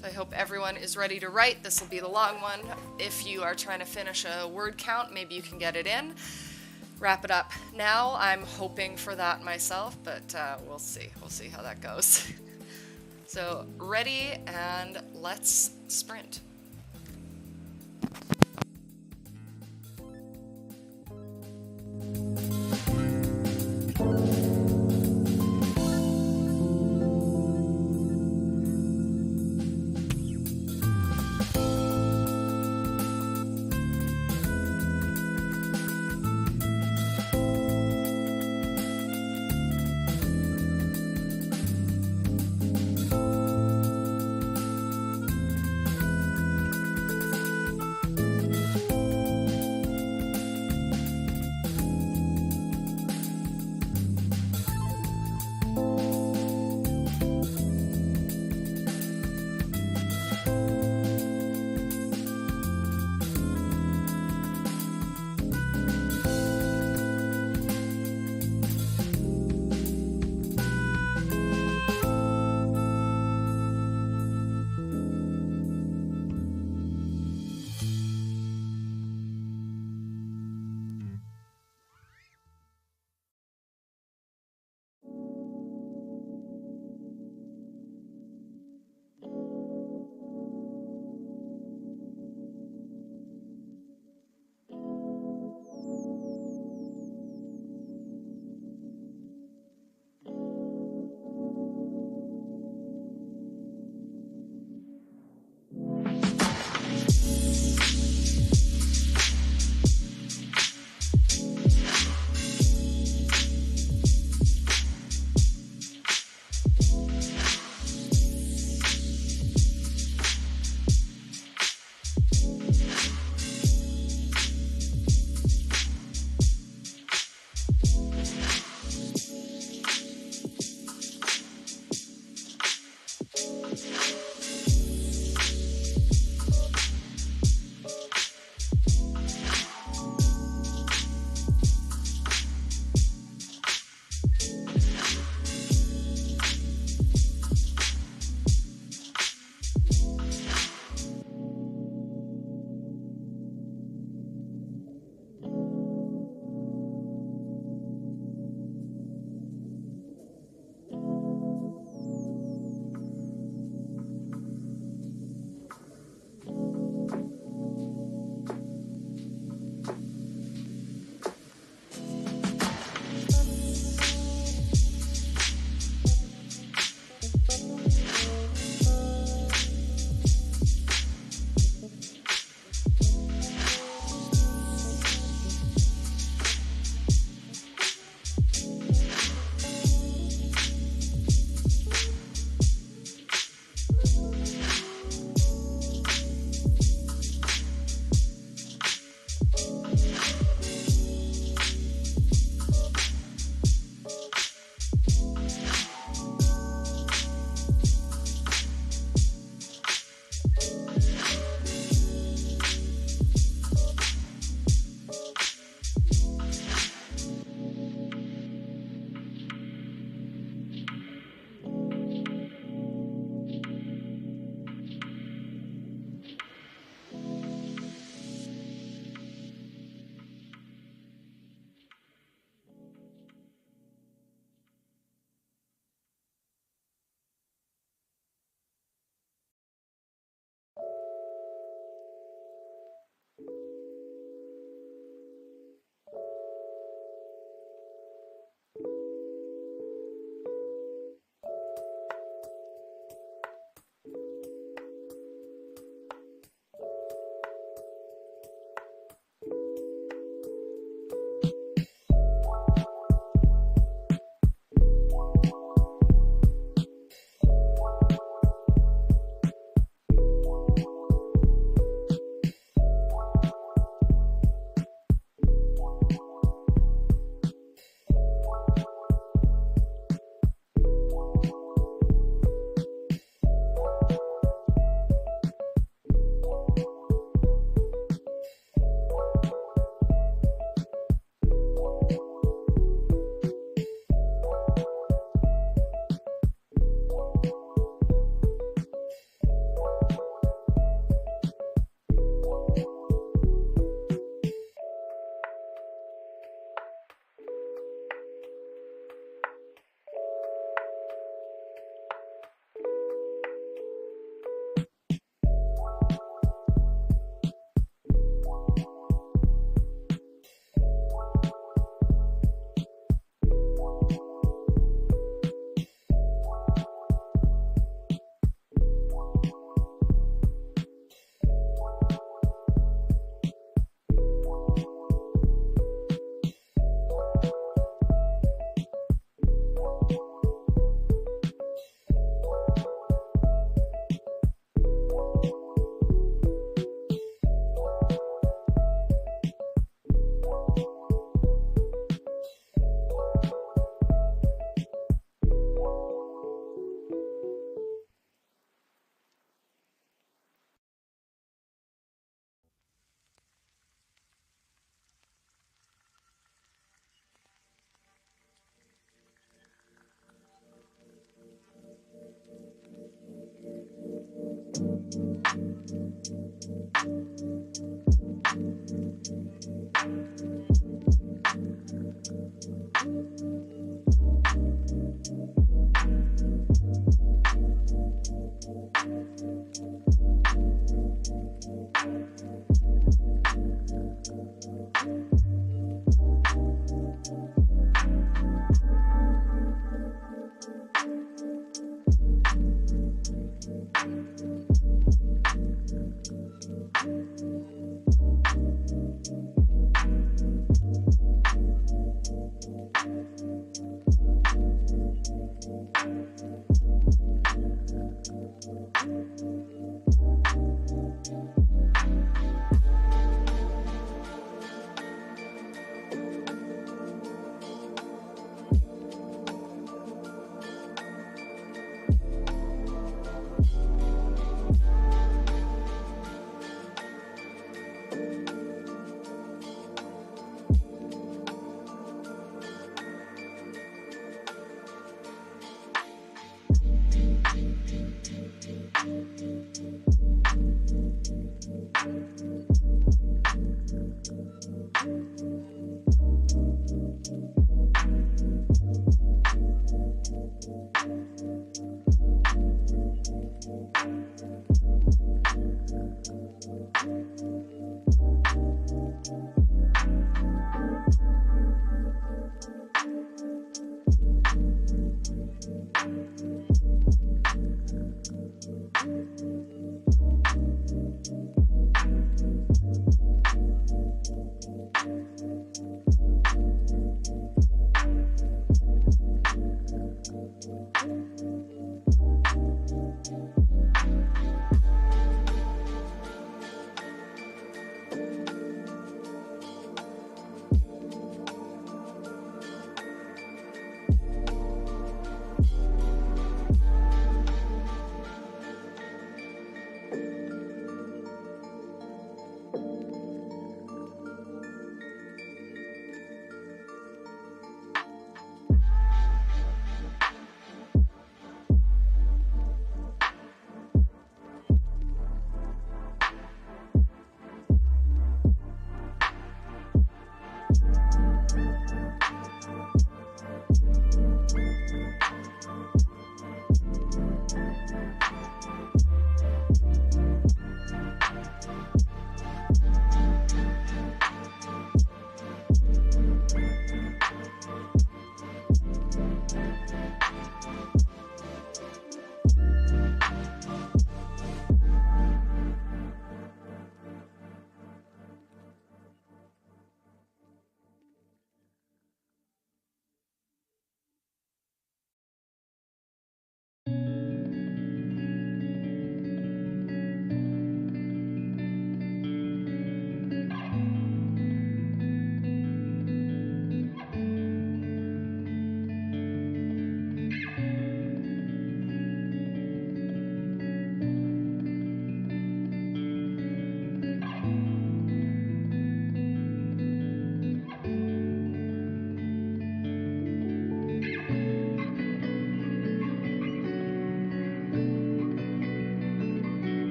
Speaker 1: So I hope everyone is ready to write. This will be the long one. If you are trying to finish a word count, maybe you can get it in. Wrap it up now. I'm hoping for that myself, but we'll see. We'll see how that goes. So ready, and let's sprint.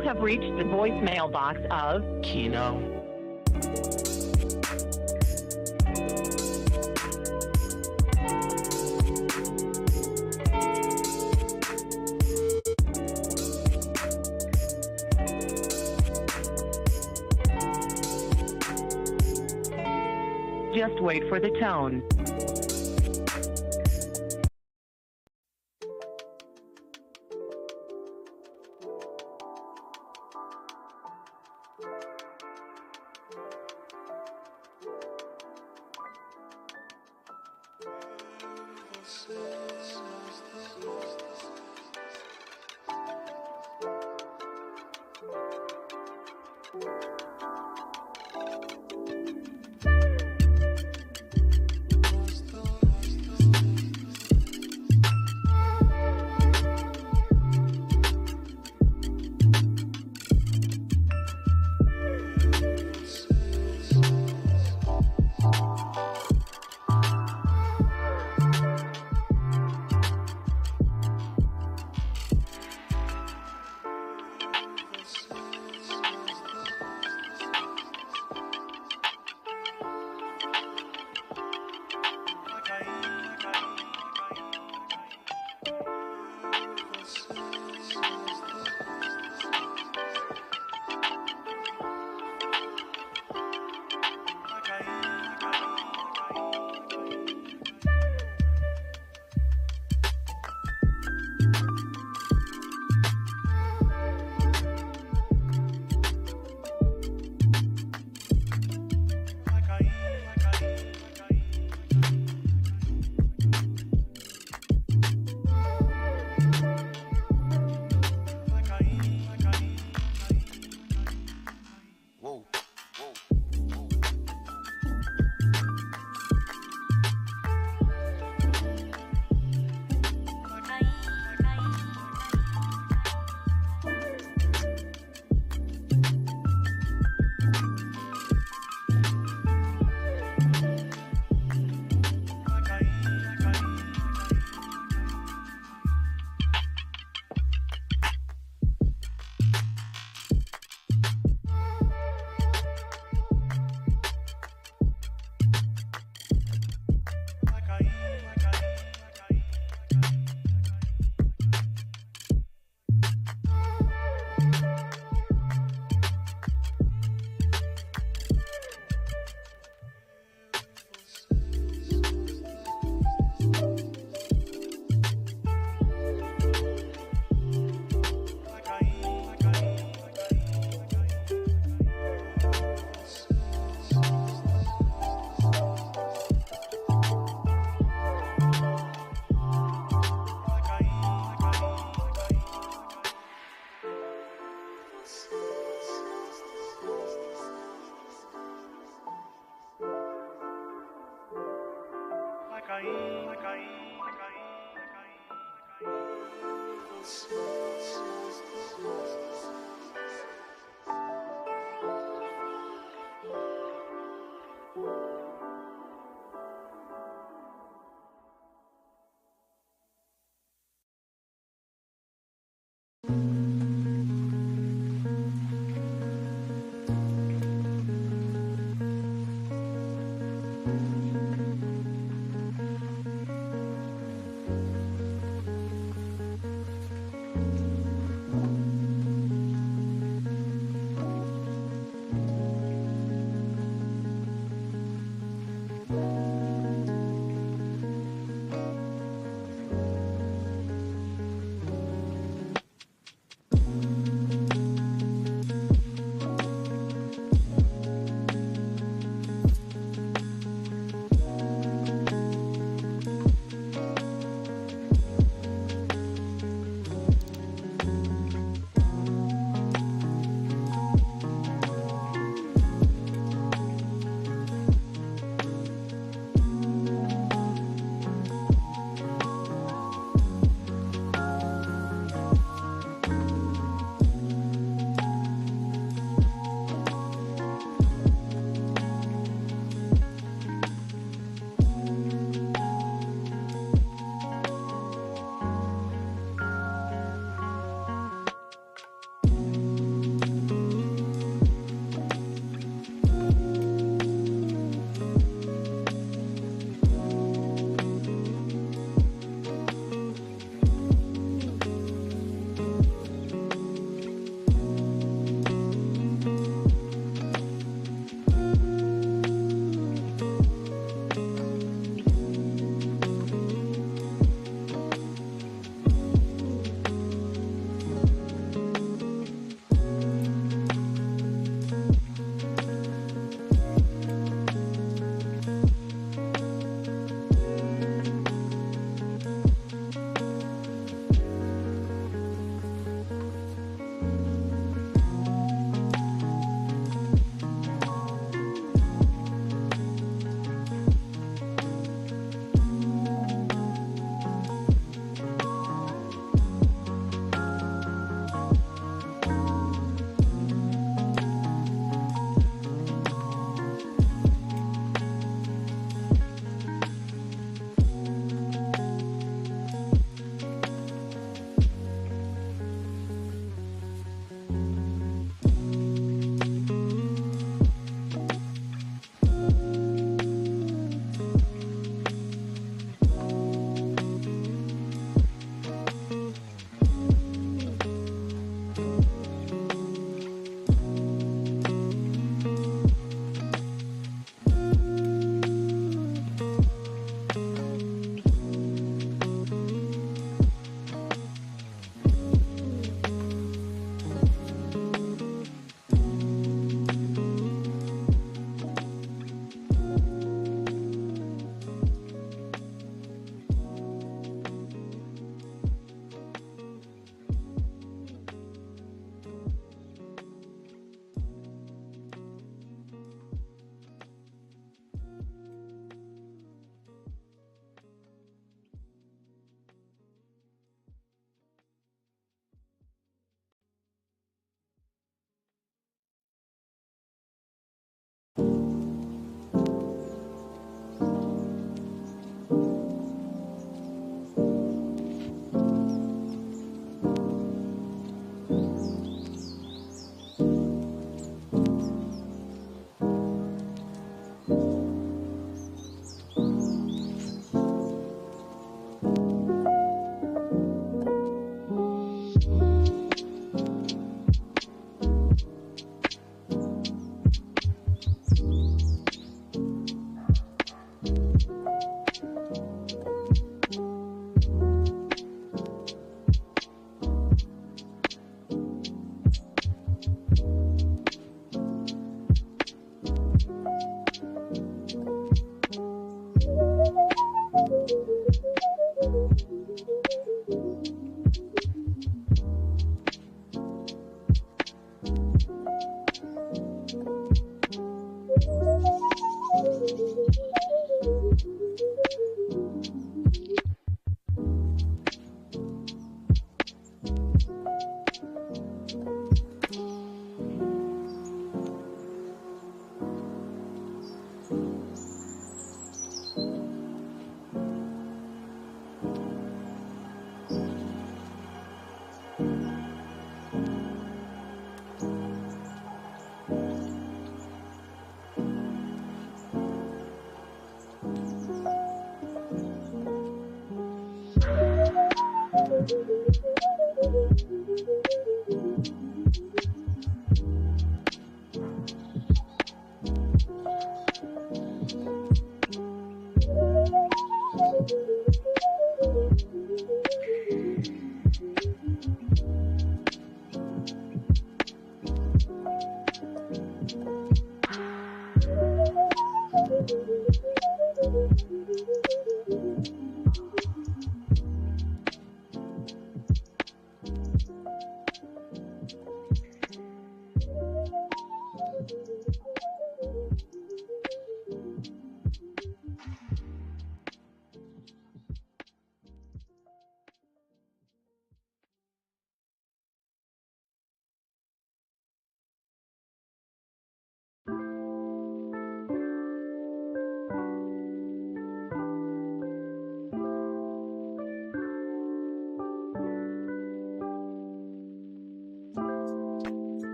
Speaker 3: You have reached the voicemail box of
Speaker 4: Kino.
Speaker 3: Just wait for the tone.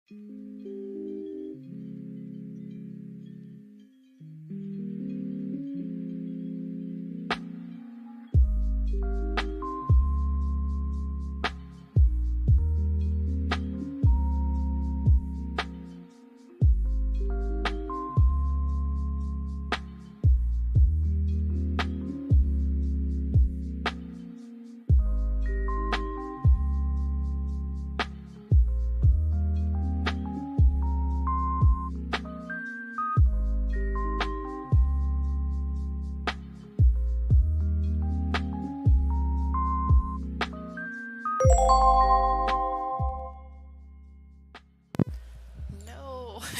Speaker 1: No,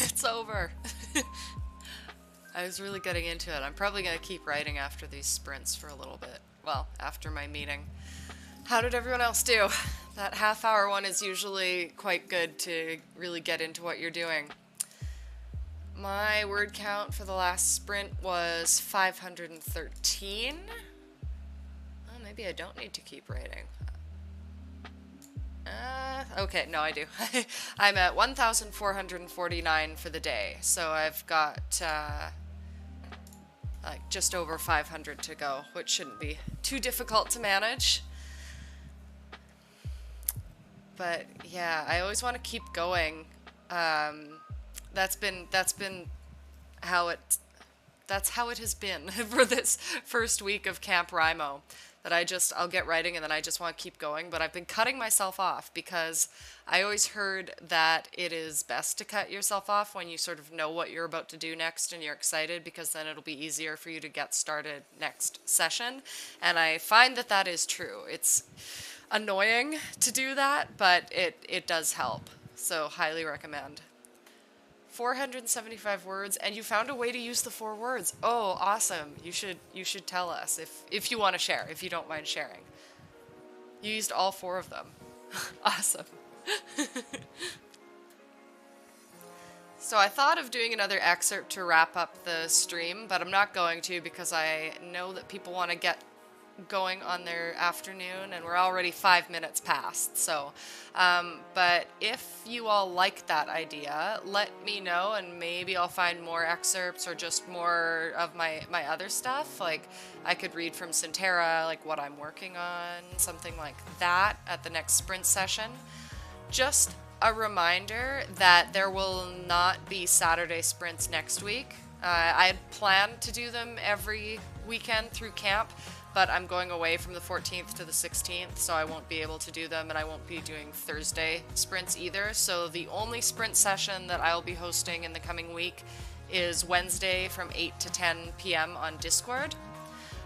Speaker 1: it's over. I was really getting into it. I'm probably going to keep writing after these sprints for a little bit. Well, after my meeting. How did everyone else do? That half-hour one is usually quite good to really get into what you're doing. My word count for the last sprint was 513. Well, maybe I don't need to keep writing. Okay, no, I do. I'm at 1,449 for the day, so I've got like just over 500 to go, which shouldn't be too difficult to manage. But yeah, I always want to keep going. That's been how it has been for this first week of Camp Rimo. That I'll get writing and then I just want to keep going. But I've been cutting myself off because I always heard that it is best to cut yourself off when you sort of know what you're about to do next and you're excited, because then it'll be easier for you to get started next session. And I find that that is true. It's annoying to do that, but it does help. So highly recommend. 475 words, and you found a way to use the 4 words. Oh, awesome. You should tell us if you want to share, if you don't mind sharing. You used all 4 of them. Awesome. So I thought of doing another excerpt to wrap up the stream, but I'm not going to because I know that people want to get going on their afternoon and we're already 5 minutes past. So but if you all like that idea, let me know and maybe I'll find more excerpts or just more of my other stuff. Like I could read from Centera, like what I'm working on, something like that at the next sprint session. Just a reminder that there will not be Saturday sprints next week. I had planned to do them every weekend through camp, but I'm going away from the 14th to the 16th, so I won't be able to do them, and I won't be doing Thursday sprints either. So the only sprint session that I'll be hosting in the coming week is Wednesday from 8 to 10 p.m. on Discord.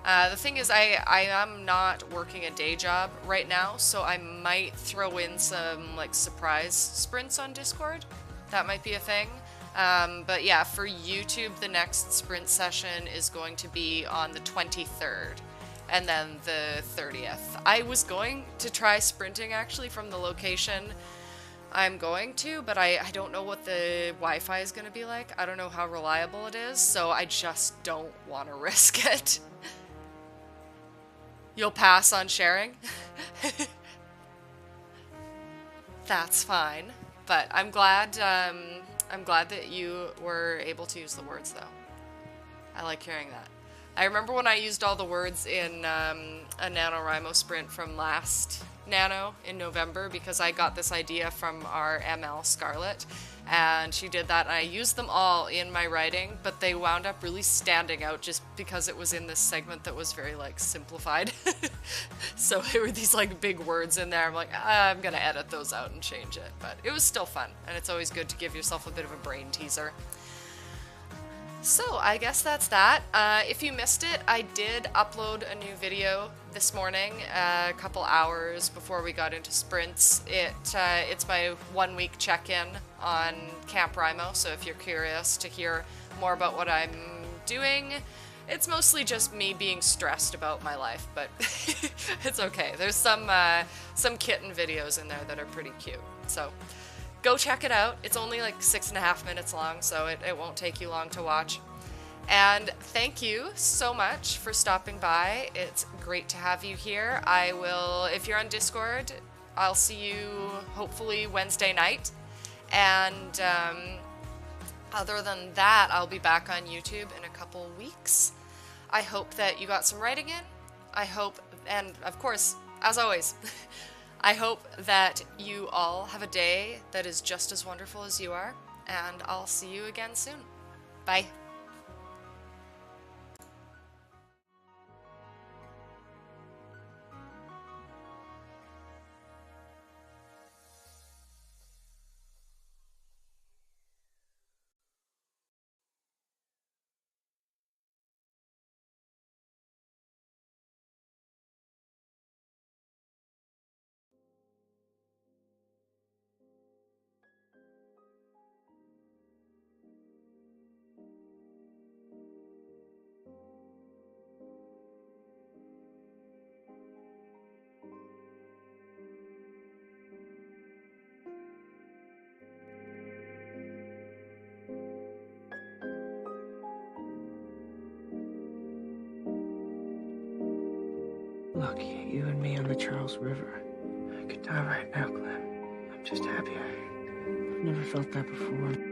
Speaker 1: The thing is, I am not working a day job right now, so I might throw in some like surprise sprints on Discord. That might be a thing. But yeah, for YouTube, the next sprint session is going to be on the 23rd. And then the 30th. I was going to try sprinting actually from the location I'm going to, but I don't know what the Wi-Fi is going to be like. I don't know how reliable it is, so I just don't want to risk it. You'll pass on sharing? That's fine, but I'm glad that you were able to use the words though. I like hearing that. I remember when I used all the words in a NaNoWriMo sprint from last Nano in November, because I got this idea from our ML Scarlett, and she did that, and I used them all in my writing, but they wound up really standing out just because it was in this segment that was very like simplified. So there were these like big words in there. I'm like, I'm gonna edit those out and change it, but it was still fun, and it's always good to give yourself a bit of a brain teaser. So I guess that's that. If you missed it, I did upload a new video this morning, a couple hours before we got into sprints. It's my 1 week check-in on Camp Rimo, so if you're curious to hear more about what I'm doing, it's mostly just me being stressed about my life, but it's okay. There's some kitten videos in there that are pretty cute, so go check it out. It's only like 6.5 minutes long, so it won't take you long to watch. And thank you so much for stopping by. It's great to have you here. If you're on Discord, I'll see you hopefully Wednesday night. And other than that, I'll be back on YouTube in a couple weeks. I hope that you got some writing in. I hope, and of course, as always, I hope that you all have a day that is just as wonderful as you are, and I'll see you again soon. Bye.
Speaker 4: Look, you and me on the Charles River. I could die right now, Glenn. I'm just happier. I've never felt that before.